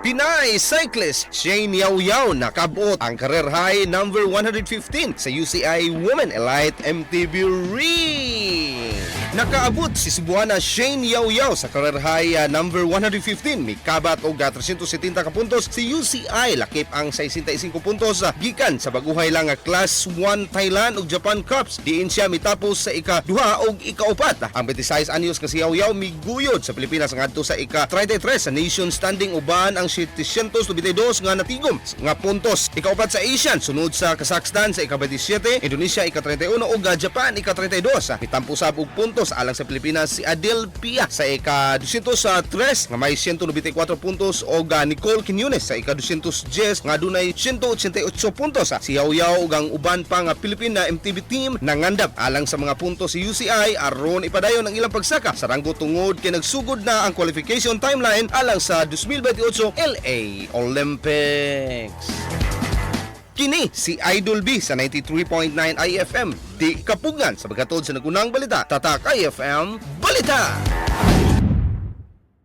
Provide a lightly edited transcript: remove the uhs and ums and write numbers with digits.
Pinay Cyclist Shagne Yaoyao Nakab-Ot ang career high number 115 sa UCI Women Elite MTB Ring. Nakaabot si Cebuana Shagne Yaoyao sa career high number 115. May kabat og 370 ka puntos si UCI, lakip ang 65 puntos gikan sa baguhay lang nga Class 1 Thailand ug Japan Cups. Diin siya mitapos sa ika-2 ug ika-4. Ang 26 anyos nga si Yaoyao miguyod sa Pilipinas ngadto sa ika-33 sa nation standing, uban ang 792 nga natigom nga puntos. Ika-4 sa Asian sunod sa Kazakhstan sa ika-27, Indonesia ika-31 ug Japan ika-32. Mitampo sab og puntos alang sa Pilipinas si Adel Pia sa ika-203 nga may 194 puntos ug Nicole Quiñones sa ika-210 nga dunay 188 puntos. Si Yaoyao ug ang uban pa nga Pilipina MTB team nangandap alang sa mga puntos si UCI aron ipadayon ang ilang pagsaka sa ranggo tungod kay nagsugod na ang qualification timeline alang sa 2028 LA Olympics. Kini si Idol B sa 93.9 IFM. Di kapugan sa pagkatod sa nagunang balita. Tatak IFM Balita!